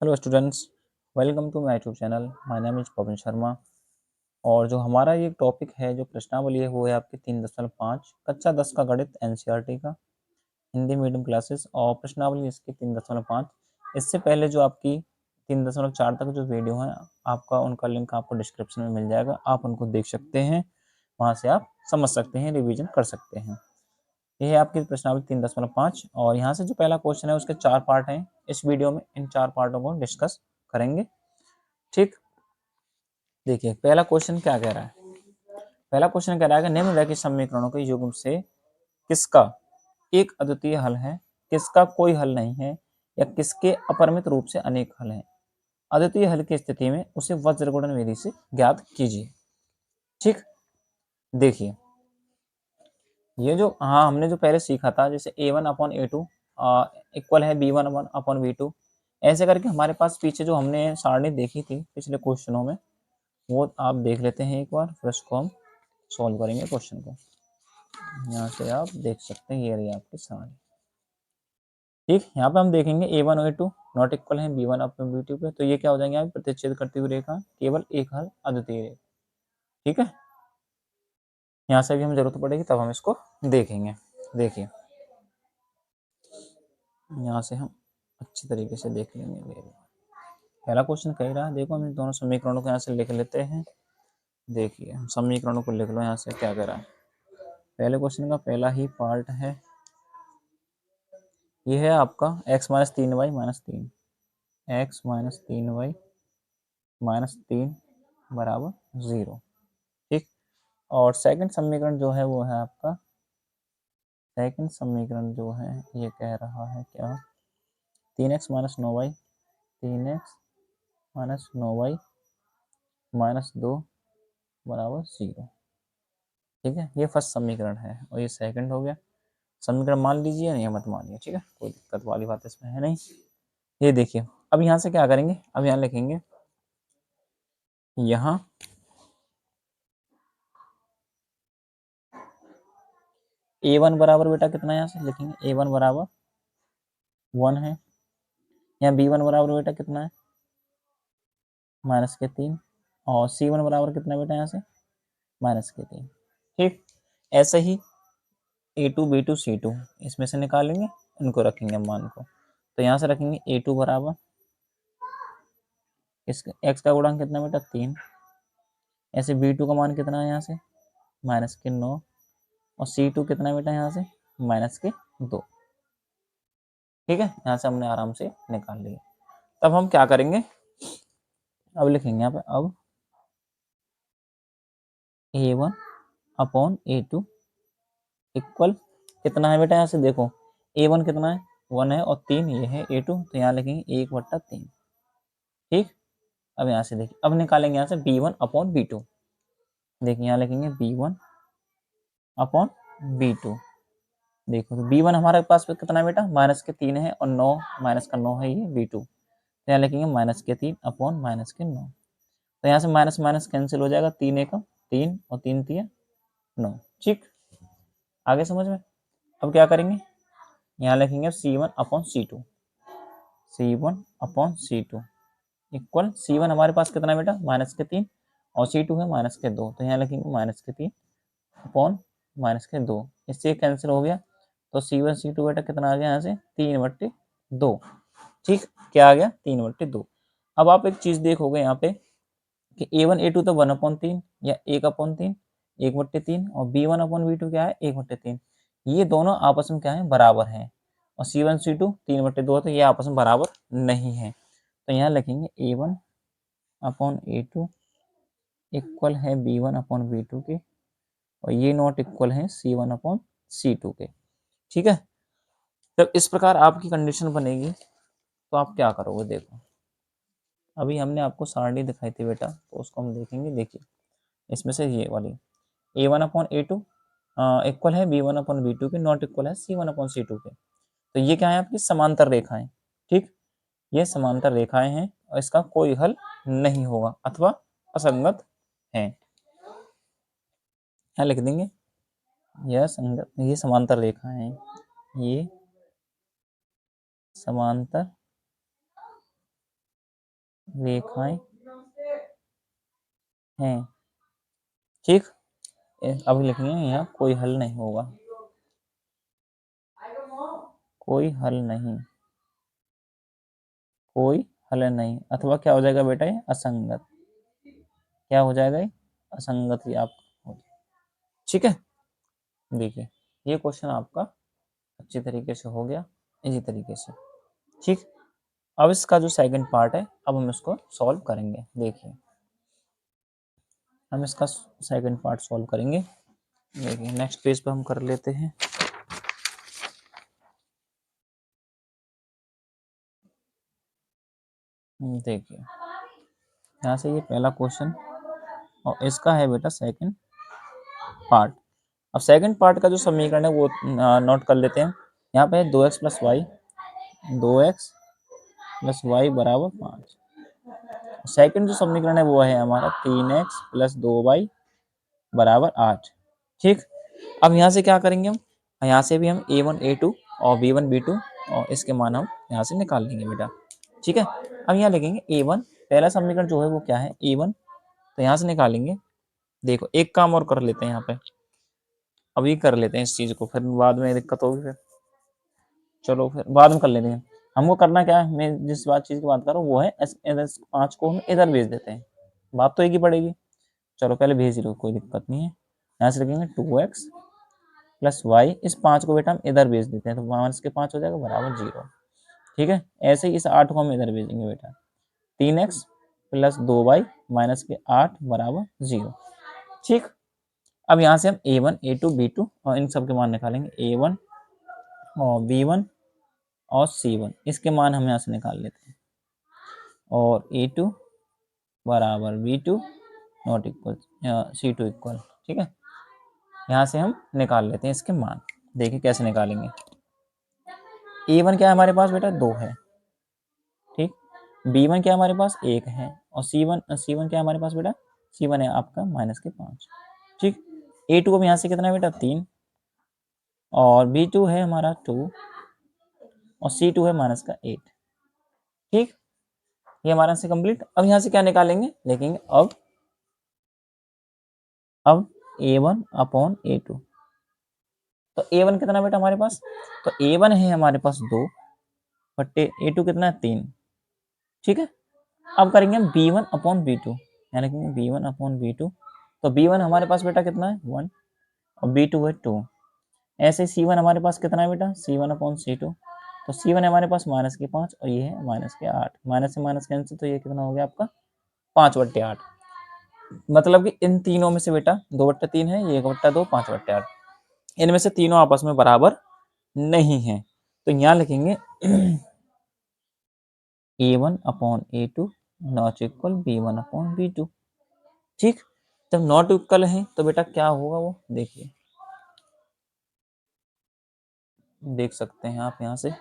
Hello students, welcome to my YouTube channel. My name is Pawan Sharma. और जो हमारा ये टॉपिक है, जो प्रश्नावली है, वो है आपकी 3.5 कक्षा 10 का गणित एनसीईआरटी का हिंदी मीडियम क्लासेस। और प्रश्नावली इसकी 3.5। इससे पहले जो आपकी 3.4 तक जो वीडियो है आपका, उनका लिंक आपको डिस्क्रिप्शन में मिल जाएगा, आप उनको देख सकते हैं, वहाँ से आप समझ सकते हैं, रिविजन कर सकते हैं। ये है आपकी प्रश्नावली 3.5। और यहाँ से जो पहला क्वेश्चन है उसके 4 पार्ट हैं। इस वीडियो में इन 4 पार्टों को डिस्कस करेंगे। ठीक, देखिए पहला क्वेश्चन क्या कह रहा है। पहला क्वेश्चन कह रहा है कि निम्नलिखित समीकरणों के युग्म से किसका एक अद्वितीय हल है, किसका कोई हल नहीं है, या किसके अपरिमित रूप से अनेक हल हैं। अद्वितीय हल की स्थिति में उसे वज्रगुणन विधि से ज्ञात कीजिए। ठीक, देखिए ये जो हमने जो पहले सीखा था, जैसे a1/a2 इक्वल है b1/v2, ऐसे करके हमारे पास पीछे जो हमने सारणी देखी थी पिछले क्वेश्चनों में, वो आप देख लेते हैं एक बार, फिर उसको हम सॉल्व करेंगे क्वेश्चन को। यहाँ से आप देख सकते हैं, ये रही आपकी सारणी। ठीक, यहाँ पे हम देखेंगे a1 और a2 नॉट इक्वल है b1/b2 पे, तो ये क्या हो जाएंगे, आप प्रतिच्छेद करती हुई रेखा, केवल एक हल अद्वितीय रेखा। ठीक है, यहाँ से भी हमें जरूरत पड़ेगी तब हम इसको देखेंगे। देखिए यहाँ से हम अच्छी तरीके से देख लेंगे। पहला क्वेश्चन कह रहा है, देखो हम इन दोनों समीकरणों को यहाँ से लिख लेते हैं। देखिए हम समीकरणों को लिख लो, यहाँ से क्या कह रहा है। पहले क्वेश्चन का पहला ही पार्ट है, ये है आपका x-3y-3, x-3y-3 बराबर 0। ठीक, और सेकंड समीकरण जो है वो है आपका, सेकंड समीकरण जो है ये कह रहा है क्या, 3x-9y 3x-9y -2 बराबर 0। ठीक है, ये फर्स्ट समीकरण है और ये सेकंड हो गया। समीकरण मान लीजिए या मत मानिए, ठीक है, कोई दिक्कत वाली बात इसमें है नहीं। ये देखिए, अब यहाँ से क्या करेंगे, अब यहाँ लिखेंगे, यहाँ a1 बराबर बेटा कितना है, यहाँ से लिखेंगे a1 बराबर 1 है। यहाँ b1 बराबर बेटा कितना है, -3। और c1 बराबर कितना बेटा, यहाँ से -3। ठीक, ऐसे ही a2 b2 c2 इसमें से निकालेंगे, इनको रखेंगे मान को। तो यहाँ से रखेंगे a2 बराबर, इसका x का गुणांक कितना बेटा 3। ऐसे b2 का मान कितना है, यहाँ से -9। और c2 कितना बेटा, यहाँ से -2। ठीक है, यहाँ से हमने आराम से निकाल लिया। तब हम क्या करेंगे, अब लिखेंगे यहाँ पे, अब a1/a2 इक्वल कितना है बेटा, यहाँ से देखो a1 कितना है 1 है, और 3 ये है a2, तो यहाँ लिखेंगे 1/3। ठीक, अब यहाँ से देखिए, अब निकालेंगे यहाँ से b1/b2। देखिए यहाँ लिखेंगे b1/b2। देखो तो b1 हमारे पास में कितना है बेटा, -3 है, और 9 -9 है ये b2, तो यहाँ लिखेंगे -3/-9। तो यहाँ से माइनस माइनस कैंसिल हो जाएगा, 3 एकम 3 और 3 तिया 9। ठीक, आगे समझ में। अब क्या करेंगे, यहाँ लिखेंगे C1/C2, C1/C2 इक्वल C1 हमारे पास कितना है बेटा, -3, और C2 है -2, तो यहाँ लिखेंगे -3/-2। इससे कैंसिल हो गया, तो C1 C2 बेटा कितना आ गया, यहाँ से 3/2। ठीक, क्या आ गया, 3/2। अब आप एक चीज देखोगे यहाँ पे कि a1 a2 तो 1/3 या 1/3, 1/3, और b1/b2 क्या है 1/3। ये दोनों आपस में क्या है, बराबर हैं। और c1 c2 3/2 तो ये आपस में बराबर नहीं है। तो यहाँ लिखेंगे a1/a2 इक्वल है b1/b2 के, और ये नॉट इक्वल है c1/c2 के। ठीक है, जब इस प्रकार आपकी कंडीशन बनेगी तो आप क्या करोगे, देखो अभी हमने आपको सारणी दिखाई थी बेटा, तो उसको हम देखेंगे। देखिए इसमें से ये वाली a1/a2 इक्वल है b1/b2 के, नॉट इक्वल है c1/c2 के। तो ये क्या है, आपकी समांतर रेखाएं। ठीक, ये समांतर रेखाएं हैं और इसका कोई हल नहीं होगा अथवा असंगत है। क्या लिख देंगे, यह संगत, ये समांतर रेखाएं हैं, ये समांतर रेखाएं हैं। ठीक, अब लिखेंगे यहाँ कोई हल नहीं होगा, कोई हल नहीं, कोई हल नहीं, अथवा क्या हो जाएगा बेटा, ये असंगत, क्या हो जाएगा, ये असंगत ही आपका। ठीक है, देखिए ये क्वेश्चन आपका अच्छी तरीके से हो गया, इसी तरीके से। ठीक, अब इसका जो सेकंड पार्ट है, अब हम इसको सॉल्व करेंगे। देखिए हम इसका सेकंड पार्ट सॉल्व करेंगे। देखिए नेक्स्ट पेज पे हम कर लेते हैं। देखिए यहाँ से ये पहला क्वेश्चन और इसका है बेटा सेकंड पार्ट। अब सेकंड पार्ट का जो समीकरण है वो नोट कर लेते हैं। यहाँ पे है 2x plus Y, 2x plus Y बराबर 5। सेकंड जो समीकरण है वो है हमारा 3x प्लस 2y बराबर 8। ठीक, अब यहाँ से क्या करेंगे हम, यहाँ से भी हम a1 a2 और b1 b2 और इसके मान हम यहाँ से निकाल लेंगे बेटा। ठीक है, अब यहाँ लिखेंगे a1, पहला समीकरण जो है वो क्या है, a1, तो यहाँ से निकालेंगे। देखो एक काम और कर लेते हैं यहाँ पे, अभी कर लेते हैं इस चीज को, फिर बाद में दिक्कत होगी फिर, चलो फिर बाद में कर लेते हैं। हमको करना क्या है, मैं जिस बात चीज की बात कर रहा हूँ वो है 5 को हम इधर भेज देते हैं, बात तो एक ही पड़ेगी। चलो पहले भेज लो, कोई दिक्कत नहीं है। यहाँ से लिखेंगे 2x प्लस वाई, इस 5 को बेटा हम इधर भेज देते हैं, तो माइनस के 5 हो जाएगा बराबर 0। ठीक है, ऐसे ही इस 8 को हम इधर भेजेंगे बेटा, 3x प्लस 2y माइनस के 8 बराबर 0। ठीक, अब यहाँ से हम a1 a2 b2 और इन सब के मान निकालेंगे, a1 और b1 और c1, इसके मान हम यहाँ से निकाल लेते हैं, और a2 बराबर b2 not equal c2 equal. ठीक है, यहाँ से हम निकाल लेते हैं इसके मान। देखिए कैसे निकालेंगे, a1 क्या है हमारे पास बेटा 2 है। ठीक, b1 क्या हमारे पास 1 है, और c1 क्या हमारे पास बेटा, c1 है आपका माइनस के 5। ठीक, a2 अब यहाँ से कितना है बेटा 3, और b2 है हमारा 2, और c2 है माइनस का 8। ठीक, ये हमारा से कंप्लीट। अब यहाँ से क्या निकालेंगे, देखेंगे अब a1 अपॉन a2, तो a1 कितना बेटा हमारे पास, तो a1 है हमारे पास 2 बट्टे a2 कितना है 3। ठीक है, अब करेंगे हम b1 अपॉन b2, यानी कि b1 अपॉन b2, तो b1 हमारे पास बेटा कितना है 1 और b2 है 2। ऐसे c1 हमारे पास कितना है बेटा, c1 अपॉन c2, तो c1 है हमारे पास माइनस के 5 और ये है माइनस के 8, माइनस से माइनस कैंसिल, तो ये कितना हो गया आपका 5/8। मतलब कि इन तीनों में से बेटा 2/3 है, ये 1/2, 5/8, इनमें से तीनों आपस में बराबर नहीं है, तो यहाँ लिखेंगे a1 upon a2 not equal b1 upon b2। ठीक, जब नॉट इक्वल है तो बेटा क्या होगा वो देखिए, देख सकते हैं आप यहाँ से,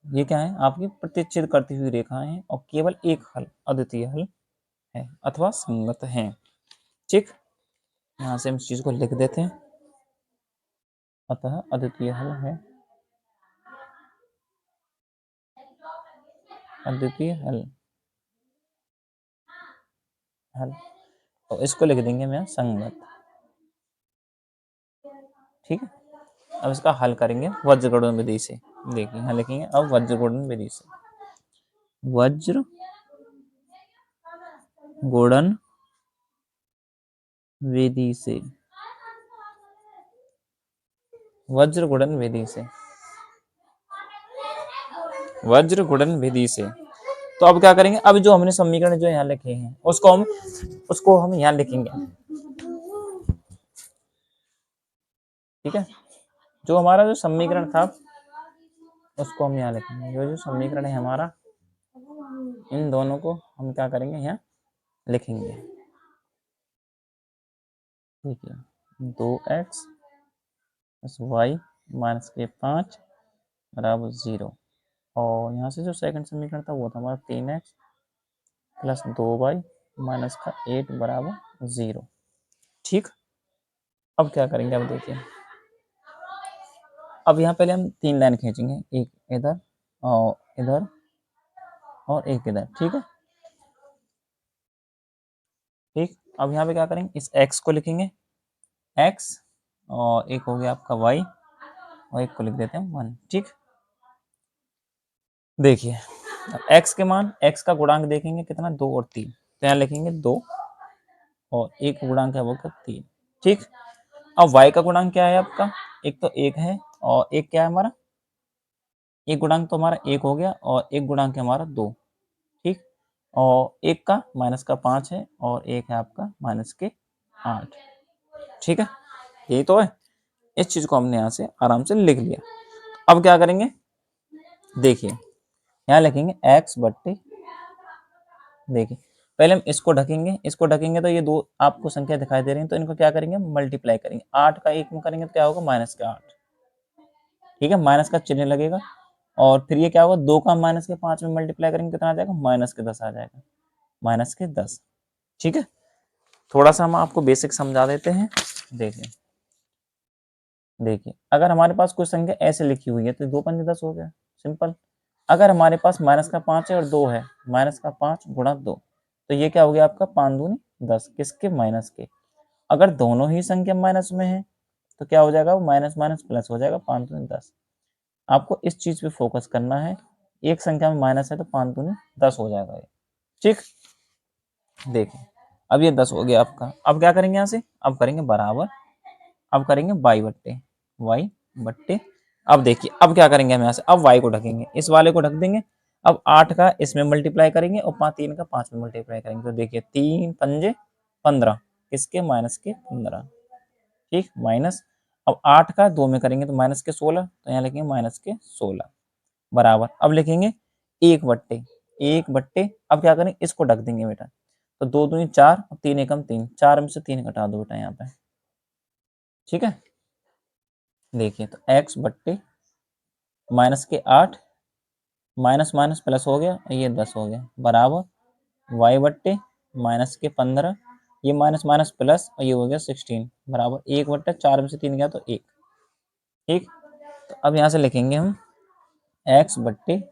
ये क्या है आपकी प्रतिच्छेद करती हुई रेखाएं हैं और केवल एक हल अद्वितीय हल है अथवा संगत है। ठीक, यहाँ से हम इस चीज को लिख देते हैं, अतः अद्वितीय हल है, अद्वितीय हल हल, और इसको लिख देंगे मैं संगत। ठीक है, अब इसका हल करेंगे वज्रगुणन विधि से। देखिए यहाँ लिखेंगे अब वज्रगुणन विधि से, वज्र गुणन विधि से, वज्र गुणन विधि से, वज्र गुणन विधि से। तो अब क्या करेंगे, अब जो हमने समीकरण जो यहाँ लिखे हैं उसको हम यहाँ लिखेंगे। ठीक है, जो हमारा जो समीकरण था उसको हम यहाँ लिखेंगे, जो समीकरण है हमारा, इन दोनों को हम क्या करेंगे यहाँ लिखेंगे। ठीक है, 2x प्लस वाई माइनस के 5 बराबर 0, और यहाँ से जो सेकंड समीकरण था वो था हमारा 3x प्लस 2y माइनस का 8 बराबर 0। ठीक, अब क्या करेंगे, अब देखिए, अब यहाँ पहले हम 3 लाइन खींचेंगे, एक इधर और इधर और एक इधर, ठीक है। ठीक, अब यहाँ पे क्या करेंगे, इस x को लिखेंगे x, और एक हो गया आपका y, और एक को लिख देते हैं 1। ठीक, देखिए अब x के मान, x का गुणांक देखेंगे कितना, 2 और 3, तो यहाँ लिखेंगे 2, और एक गुणांक है वो क्या, 3। ठीक, अब y का गुणांक क्या है आपका, एक तो 1 है, और एक क्या है हमारा, एक गुणांक तो हमारा 1 हो गया, और एक गुणांक है हमारा 2। ठीक, और एक का माइनस का 5 है, और एक है आपका माइनस के 8। ठीक है, यही तो है। इस चीज को हमने यहाँ से आराम से लिख लिया। अब क्या करेंगे, देखिए यहाँ लिखेंगे x बट्टे, देखिए पहले हम इसको ढकेंगे, इसको ढकेंगे तो ये दो आपको संख्या दिखाई दे रही है, तो इनको क्या करेंगे, मल्टीप्लाई करेंगे। 8 का 1 में करेंगे तो क्या होगा, माइनस का 8। ठीक है, माइनस का चिन्ह लगेगा, और फिर ये क्या होगा, 2 का माइनस के 5 में मल्टीप्लाई करेंगे कितना आ जाएगा, माइनस के 10 आ जाएगा, माइनस के 10। ठीक है, थोड़ा सा हम आपको बेसिक समझा देते हैं। देखिए देखिए अगर हमारे पास कोई संख्या ऐसे लिखी हुई है तो 2 पंजे 10 हो गया, सिंपल। अगर हमारे पास माइनस का 5 है और 2 है, माइनस का 5 गुणा 2, तो ये क्या हो गया आपका, 5 दूनी 10, किसके, माइनस के। अगर दोनों ही संख्या माइनस में है तो क्या हो जाएगा, वो माइनस माइनस प्लस हो जाएगा, 5 दूनी 10। आपको इस चीज पे फोकस करना है, एक संख्या में माइनस है तो 5 दूनी 10 हो जाएगा ये। ठीक, देखिए अब ये 10 हो गया आपका। अब क्या करेंगे यहाँ से, अब करेंगे बराबर, अब करेंगे वाई बट्टे। अब देखिए अब क्या करेंगे हम यहाँ से, अब वाई को ढकेंगे, इस वाले को ढक देंगे। अब 8 का इसमें मल्टीप्लाई करेंगे, और 3 का 5 में मल्टीप्लाई करेंगे, तो देखिए 3 पंजे 15, किसके, माइनस के 15। ठीक, माइनस, अब 8 का 2 में करेंगे तो माइनस के 16, तो यहाँ लिखेंगे माइनस के 16, बराबर। अब लिखेंगे एक बट्टे, अब क्या करेंगे, इसको ढक देंगे बेटा, तो 2 दूनी 4, 3 एकम 3, 4 में से 3 घटा दो बेटा यहाँ पे। ठीक है, देखिए तो x बट्टे माइनस के 8, माइनस माइनस प्लस हो गया, ये 10 हो गया, बराबर y बट्टे माइनस के 15, ये माइनस माइनस प्लस, और ये हो गया 16, बराबर 1 बट्टे 4 में से 3 गया तो 1। ठीक, तो अब यहाँ से लिखेंगे हम x बट्टे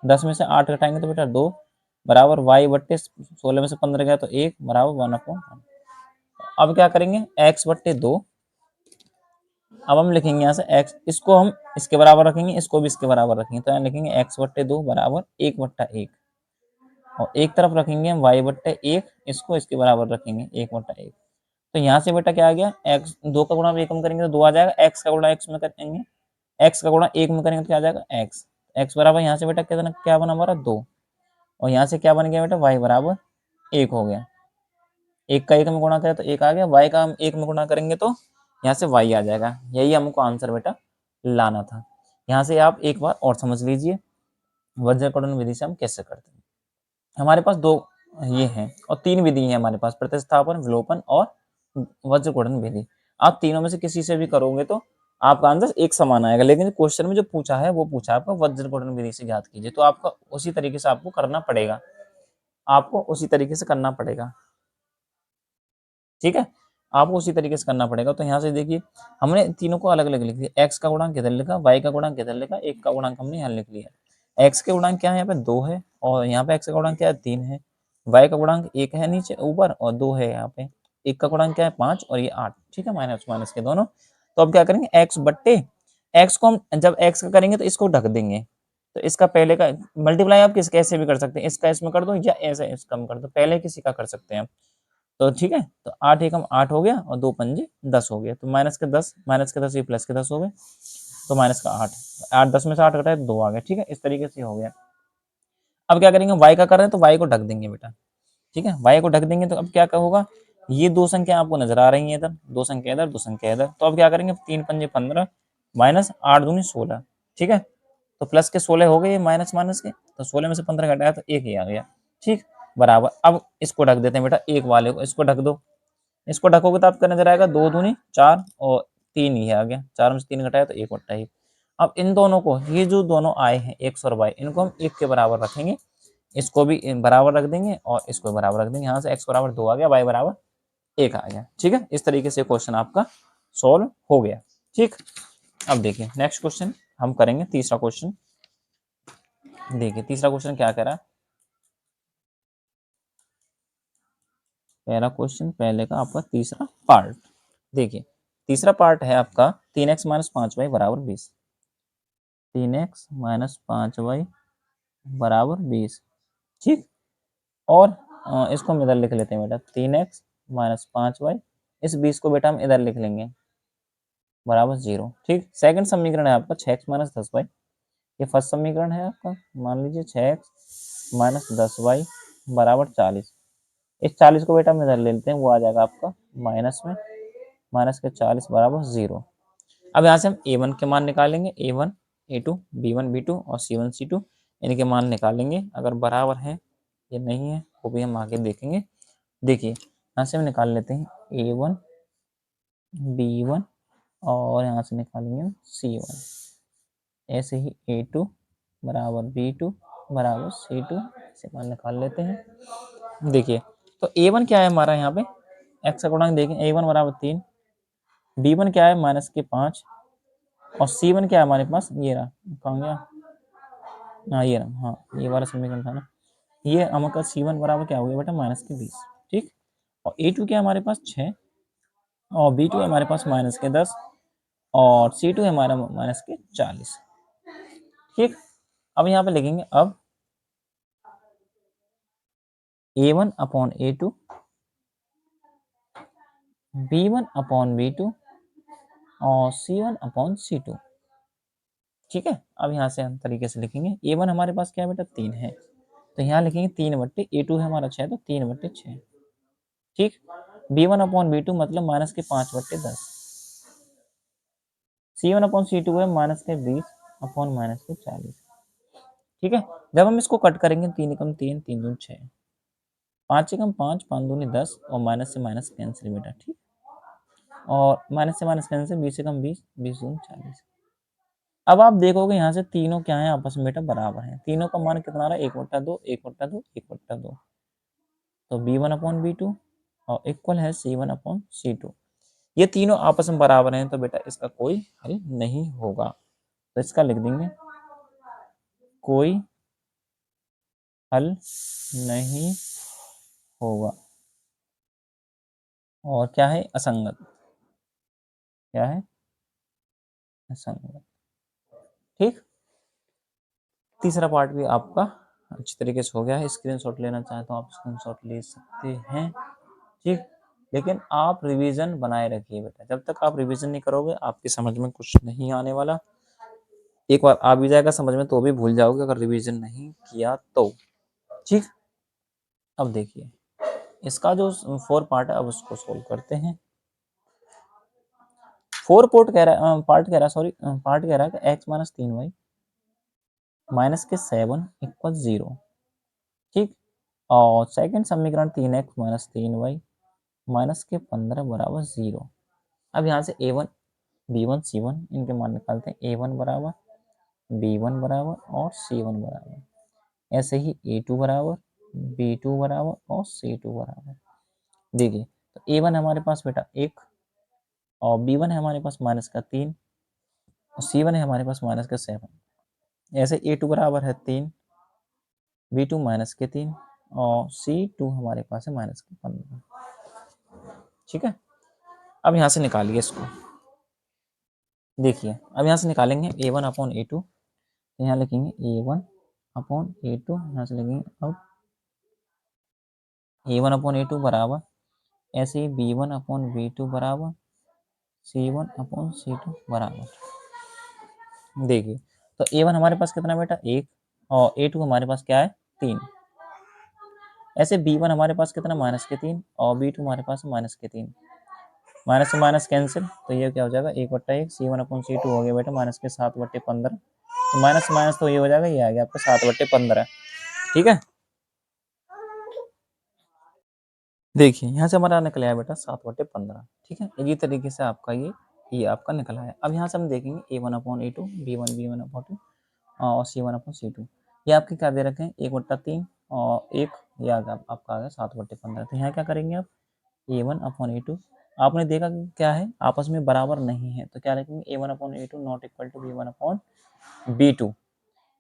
10 में से 8 घटाएंगे तो बेटा 2, बराबर y बट्टे 16 में से 15 गया तो 1, बराबर 1/1। अब क्या करेंगे, x बट्टे 2, अब हम लिखेंगे यहाँ से x, इसको हम इसके बराबर रखेंगे, इसको भी इसके बराबर रखेंगे, तो यहाँ लिखेंगे x बट्टे 2 बराबर 1/1, और एक तरफ रखेंगे हम y बट्टे 1, इसको इसके बराबर रखेंगे 1/1। तो यहाँ से बेटा क्या आ गया, x 2 का गुणा 1 में करेंगे तो 2 आ जाएगा, x का गुणा x में करेंगे, x का गुणा 1 में करेंगे तो क्या आ जाएगा, x बराबर यहाँ से बेटा कितना, क्या बना हमारा 2, और यहाँ से क्या बन गया बेटा, y बराबर 1 हो गया। 1 का 1 में गुणा करें तो 1 आ गया, y का हम 1 में गुणा करेंगे तो यहाँ से y आ जाएगा। यही हमको आंसर बेटा लाना था। यहाँ से आप एक बार और समझ लीजिए वज्रकर्ण विधि से हम कैसे करते हैं। हमारे पास दो ये हैं और 3 विधि है हमारे पास, प्रतिस्थापन, विलोपन और वज्रकर्ण विधि। आप तीनों में से किसी से भी करोगे तो आपका आंसर एक समान आएगा, लेकिन क्वेश्चन में जो पूछा है वो पूछा है आपका वज्रकर्ण विधि से ज्ञात कीजिए, तो आपका उसी तरीके से आपको करना पड़ेगा, आपको उसी तरीके से करना पड़ेगा। ठीक है, आपको उसी तरीके से करना पड़ेगा। तो यहाँ से देखिए हमने तीनों को अलग अलग लिख दिया, एक्स का गुणांक किधर लिखा, वाई का गुणांक किधर लिखा, एक का गुणांक हमने यहाँ लिख लिया। एक्स के गुणांक क्या है, यहाँ पे 2 है, और यहाँ पे एक्स का गुणांक क्या है, 3 है। वाई का गुणांक 1 है नीचे ऊपर, और 2 है यहाँ पे। एक का गुणांक क्या है, 5, और ये 8। ठीक है, माइनस माइनस के दोनों। तो अब क्या करेंगे, एक्स बट्टे एक्स को हम जब एक्स का करेंगे तो इसको ढक देंगे, तो इसका पहले का मल्टीप्लाई आप कैसे भी कर सकते हैं, इसका इसमें कर दो या ऐसे इसका कर दो, पहले किसी का कर सकते हैं। तो ठीक है, तो 8 एकम 8 हो गया, और 2 पंजे 10 हो गया, तो माइनस के 10 ये प्लस के 10 हो गए, तो माइनस का 8, 8 10 में से 8 घटाए 2 आ गया। ठीक है, इस तरीके से हो गया। अब क्या करेंगे, y का कर रहे हैं तो y को ढक देंगे बेटा। ठीक है, y को ढक देंगे तो अब क्या होगा, ये दो संख्या आपको नजर आ रही है इधर, दो संख्या इधर, दो संख्या इधर, तो अब क्या करेंगे, 3 पंजे 15 माइनस 8 दूनी 16। ठीक है, तो प्लस के 16 हो गए, माइनस माइनस के, तो 16 में से 15 घटाया तो 1 ही आ गया। ठीक, बराबर। अब इसको ढक देते हैं बेटा, एक वाले को इसको ढक दो, इसको ढकोगे तो आपका नजर आएगा 2 दूनी 4, और 3 ही आ गया, 4 में से 3 घटाया तो 1/1। अब इन दोनों को, ये जो दोनों आए हैं एक्स और वाई, इनको हम 1 के बराबर रखेंगे, इसको भी बराबर रख देंगे और इसको बराबर रख देंगे। यहाँ से एक्स बराबर 2 आ गया, वाई बराबर 1 आ गया। ठीक है, इस तरीके से क्वेश्चन आपका सॉल्व हो गया। ठीक, अब देखिए नेक्स्ट क्वेश्चन हम करेंगे, तीसरा क्वेश्चन। देखिए तीसरा क्वेश्चन क्या कह रहा है, पहला क्वेश्चन, पहले का आपका तीसरा पार्ट। देखिए तीसरा पार्ट है आपका 3x माइनस 5y बराबर 20। 3x माइनस 5y बराबर 20, ठीक। और इसको हम इधर लिख लेते हैं बेटा, 3x माइनस 5y, इस 20 को बेटा हम इधर लिख लेंगे बराबर 0, ठीक। सेकंड समीकरण है आपका 6x माइनस 10y, ये फर्स्ट समीकरण है आपका। मान लीजिए 6x माइनस 10y बराबर 40, इस 40 को बेटा हम इधर ले लेते हैं, वो आ जाएगा आपका माइनस में, माइनस के 40 बराबर 0। अब यहाँ से हम a1 के मान निकालेंगे, a1 a2 b1 b2 और c1 c2, इनके मान निकालेंगे। अगर बराबर है, ये नहीं है, वो भी हम आगे देखेंगे। देखिए यहाँ से हम निकाल लेते हैं a1 b1 और यहाँ से निकालेंगे c1, ऐसे ही a2 बराबर b2 बराबर c2, ऐसे मान निकाल लेते हैं। देखिए तो a1 क्या है हमारा, यहाँ पे x का गुणांक देखें, a1 बराबर 3, b1 क्या है माइनस के 5 और c1 क्या है हमारे पास, ये रहा, कहाँ गया, हाँ ये रहा, हाँ ये वाला समीकरण था ना। ये हमारा c1 बराबर क्या हो गया बेटा, माइनस के 20, ठीक। और a2 क्या है हमारे पास 6 और b2 है हमारे पास माइनस के 10 और c2 है हमारा माइनस के 40, ठीक। अब यहाँ पे लिखेंगे, अब a1 upon a2 b1 upon b2 और c1 अपॉन c2, ठीक है। अब यहाँ से हम तरीके से लिखेंगे, a1 हमारे पास क्या है बेटा 3 है, तो यहाँ लिखेंगे 3/, a2 है हमारा 6 तो 3/6, ठीक। b1 अपॉन b2 मतलब माइनस के 5/10, c1 अपॉन c2 है माइनस के 20 अपॉन माइनस के 40, ठीक है। जब हम इसको कट करेंगे, 3 एकम 3 3 दूनी 6, 5 एकम 5 5 दूनी 10 और माइनस से माइनस कैंसिल बेटा, ठीक। और माइनस से माइनस कैंसिल, 20 एकम 20 20 दूनी 40। अब आप देखोगे यहाँ से तीनों क्या है आपस में बेटा बराबर हैं, तीनों का मान कितना आ रहा है, 1/2 1/2 1/2, तो b1 अपॉन b2 और इक्वल है c1 अपॉन c2। ये तीनों आपस में बराबर हैं, तो बेटा इसका कोई हल नहीं होगा, तो इसका लिख देंगे कोई हल नहीं होगा। और क्या है, असंगत, क्या है, असंगत, ठीक। तीसरा पार्ट भी आपका अच्छी तरीके से हो गया है। स्क्रीनशॉट लेना चाहें तो आप स्क्रीनशॉट ले सकते हैं, ठीक। लेकिन आप रिवीजन बनाए रखिए बेटा, जब तक आप रिवीजन नहीं करोगे आपकी समझ में कुछ नहीं आने वाला। एक बार आ भी जाएगा समझ में तो भी भूल जाओगे अगर रिवीजन नहीं किया तो, ठीक। अब देखिए इसका जो 4 पार्ट है, अब उसको सोल्व करते हैं। 4 पार्ट कह रहा है, पार्ट कह रहा है, सॉरी पार्ट कह रहा है कि x माइनस 3y माइनस के 7 इक्वल 0, ठीक। और सेकंड समीकरण 3x माइनस 3y माइनस के 15 बराबर 0। अब यहाँ से a1 b1 c1 इनके मान निकालते हैं, a1 बराबर b1 बराबर और c1 बराबर, ऐसे ही a2 बराबर b2 बराबर और c2 बराबर। देखिए तो a1 हमारे पास बेटा 1 और b1 है हमारे पास माइनस का 3 और c1 है हमारे पास माइनस का 7, ऐसे a2 बराबर है 3, b2 माइनस के 3 और c2 हमारे पास है माइनस के 15, ठीक है। अब यहाँ से निकालिए इसको, देखिए अब यहाँ से निकालेंगे a1 अपॉन a2, तो यहाँ लिखेंगे a1 अपॉन a2, यहाँ से लिखेंगे अब a1 अपॉन a2 बराबर, ऐसे ही b1 अपॉन b2 बराबर c1 अपॉन c2 बराबर। देखिए तो a1 हमारे पास कितना बेटा 1 और a2 हमारे पास क्या है 3, ऐसे b1 हमारे पास कितना माइनस के 3 और b2 हमारे पास माइनस के 3, माइनस से माइनस कैंसिल, तो ये क्या हो जाएगा 1/1, c1 अपॉन c2 हो गया बेटा माइनस के 7/15, तो माइनस माइनस तो ये हो जाएगा, ये आ गया आपका 7/15, ठीक है। देखिए यहाँ से हमारा निकल आया बेटा 7/15, ठीक है। इसी तरीके से आपका ये आपका निकला है। अब यहाँ से हम देखेंगे a1 upon a2 b1 upon 2 और c1 अपॉन c2, ये आपके क्या दे रखे हैं 1/3 और 1, ये आ गया आपका आ गया 7/15। तो यहाँ क्या करेंगे आप a1 अपॉन a2, आपने देखा कि क्या है आपस में बराबर नहीं है, तो क्या लिखेंगे a1 upon a2 not equal to b1 upon b2,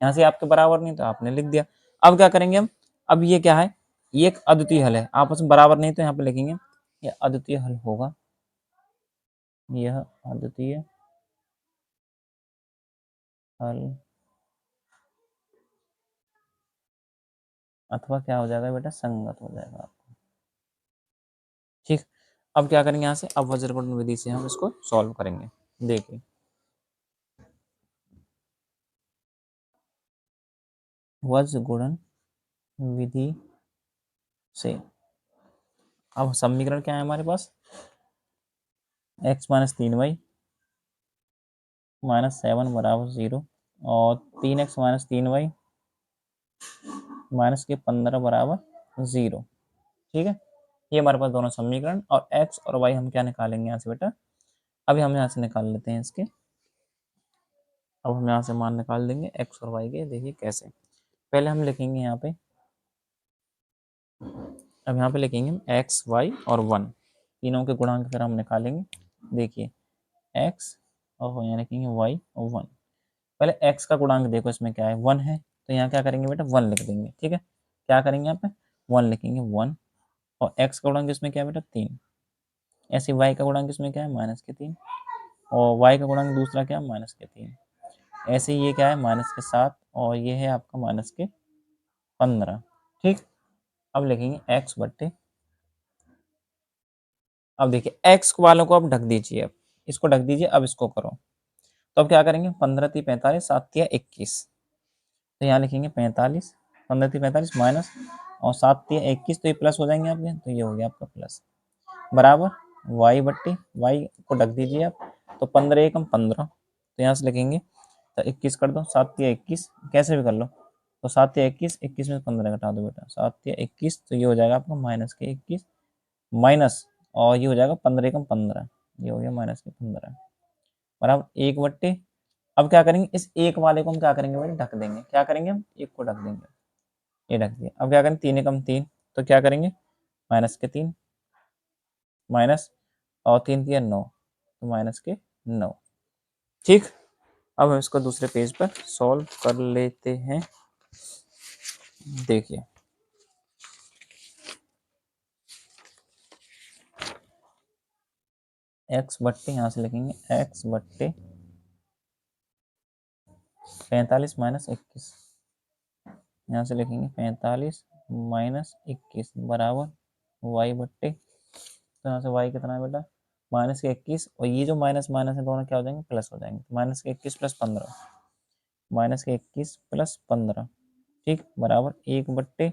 यहाँ से आपके बराबर नहीं तो आपने लिख दिया। अब क्या करेंगे हम, अब ये क्या है ये एक अद्वितीय हल है, आपस में बराबर नहीं तो यहाँ पे लिखेंगे यह अद्वितीय हल होगा, यह अद्वितीय हल अथवा क्या हो जाएगा बेटा, संगत हो जाएगा। ठीक, अब क्या करेंगे यहाँ से, अब वज्रगुणन विधि से हम इसको सॉल्व करेंगे। देखिए वज्रगुणन विधि से अब समीकरण क्या है हमारे पास, x माइनस 3y माइनस 7 बराबर 0 और 3x माइनस 3y माइनस के 15 बराबर 0। ठीक है, ये हमारे पास दोनों समीकरण, और x और y हम क्या निकालेंगे यहाँ से बेटा, अभी हम यहाँ से निकाल लेते हैं इसके। अब हम यहाँ से मान निकाल देंगे x और y के। देखिए कैसे, पहले हम लिखेंगे यहाँ पे, अब यहाँ पे लिखेंगे x y और 1 तीनों के गुणांक फिर हम निकालेंगे। देखिए x और यहाँ लिखेंगे y और 1। पहले x का गुणांक देखो, इसमें क्या है 1 है, तो यहाँ क्या करेंगे बेटा 1 लिख देंगे। ठीक है, क्या करेंगे यहाँ पे 1 लिखेंगे 1, और x का गुणांक इसमें क्या है बेटा 3। ऐसे y का गुणांक इसमें क्या है माइनस के 3, और y का गुणांक दूसरा क्या है माइनस के 3। ऐसे ये क्या है माइनस के 7, और ये है आपका माइनस के 15। ठीक, अब लिखेंगे x बट्टे, अब देखिए x वालों को अब ढक दीजिए, अब इसको ढक दीजिए, अब इसको करो। तो अब क्या करेंगे 15 × 45 7 × 21, तो यहाँ लिखेंगे 45, 15 × 45 माइनस और 7 × 21, तो ये प्लस हो जाएंगे आपके, तो ये हो गया आपका प्लस बराबर y बट्टे, y को ढक दीजिए आप, तो 15 एकम 15, तो यहाँ से लिखेंगे तो 21 कर दो, 7 × 21 कैसे भी कर लो, तो 7 × 21, 21 में से 15 घटा दो बेटा, 7 × 21, तो ये हो जाएगा आपका माइनस के 21 माइनस, और ये हो जाएगा 15 एकम 15, ये हो गया माइनस के 15 बराबर 1 बट्टे। अब क्या करेंगे, इस एक वाले को हम क्या करेंगे भाई ढक देंगे, क्या करेंगे हम एक को ढक देंगे, ये ढक दिया। अब क्या करेंगे 3 एकम 3, तो क्या करेंगे माइनस के 3 माइनस, और 3 × 9, तो माइनस के 9। ठीक, अब हम इसको दूसरे पेज पर सॉल्व कर लेते हैं। देखिए x बट्टे, यहाँ से लिखेंगे x बट्टे 45 माइनस 21, यहाँ से लिखेंगे 45 माइनस 21 बराबर y बट्टे, तो यहाँ से y कितना है बेटा माइनस के 21, और ये जो माइनस माइनस है दोनों क्या हो जाएंगे प्लस हो जाएंगे, माइनस के 21 प्लस 15, माइनस के 21 प्लस 15। ठीक, बराबर 1 बट्टे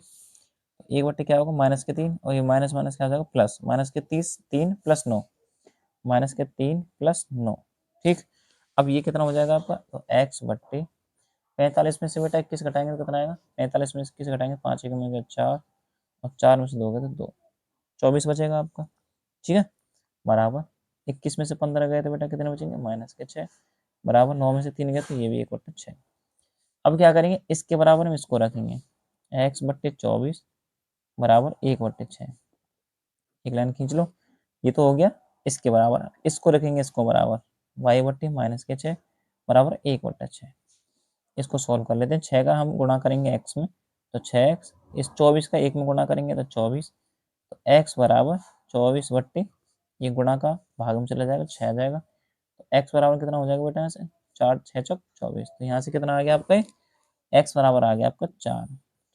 क्या होगा माइनस के 3, और ये माइनस माइनस क्या हो जाएगा प्लस, माइनस के 3 प्लस 9, माइनस के 3 प्लस 9। ठीक, अब ये कितना हो जाएगा आपका, तो x बट्टे 45 में से बेटा 21 घटाएंगे तो कितना आएगा, 45 में से 21 घटाएंगे 5 एक में 4, और 4 में से 2 गए तो 2, 24 बचेगा आपका। ठीक है, बराबर 21 में से 15 गए तो बेटा कितने बचेंगे माइनस के 6, बराबर 9 में से 3 गए तो ये भी 1/6। अब क्या करेंगे इसके बराबर हम इसको रखेंगे x बट्टे 24 बराबर 1/6, एक लाइन खींच लो, ये तो हो गया इसके बराबर, इसको रखेंगे इसको बराबर y बट्टे माइनस के 6 बराबर 1/6। इसको सॉल्व कर लेते हैं, 6 का हम गुणा करेंगे x में, तो 6x, इस 24 का 1 में गुणा करेंगे तो 24, तो x बराबर 24 बट्टे, ये गुणा का भाग में चला जाएगा 6 आ जाएगा, तो x बराबर कितना हो जाएगा बेटा यहाँ से 4 6 चौक 24, तो यहाँ से कितना आ गया आपका x बराबर आ गया आपका 4।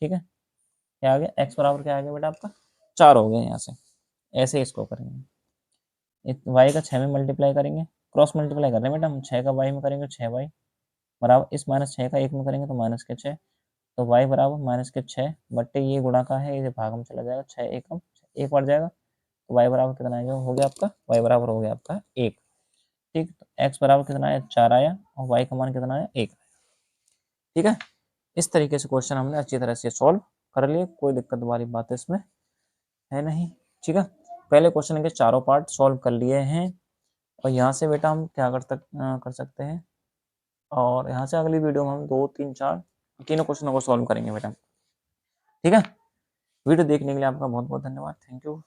ठीक है, क्या आ गया x बराबर क्या आ गया बेटा आपका 4 हो गया यहाँ से। ऐसे इसको करेंगे, वाई का 6 में मल्टीप्लाई करेंगे, क्रॉस मल्टीप्लाई कर रहे हैं बेटा हम, 6 का वाई में करेंगे 6y बराबर इस माइनस 6 का 1 में करेंगे तो माइनस के 6, तो y बराबर माइनस के 6 बट्टे ये गुणा का है, ये भाग में चला जाएगा 6 एकम 1 बढ़ जाएगा, तो y बराबर कितना आएगा हो गया आपका, y बराबर हो गया आपका 1। ठीक, तो x बराबर कितना आया 4 आया, और y का मान कितना आया 1। ठीक है, इस तरीके से क्वेश्चन हमने अच्छी तरह से सॉल्व कर लिए, कोई दिक्कत वाली बात इसमें है नहीं। ठीक है, पहले क्वेश्चन के चारों पार्ट सॉल्व कर लिए हैं, और यहाँ से बेटा हम क्या कर सकते हैं, और यहाँ से अगली वीडियो में हम 2 3 4 तीनों क्वेश्चनों को सॉल्व करेंगे बेटा। ठीक है, वीडियो देखने के लिए आपका बहुत बहुत धन्यवाद, थैंक यू।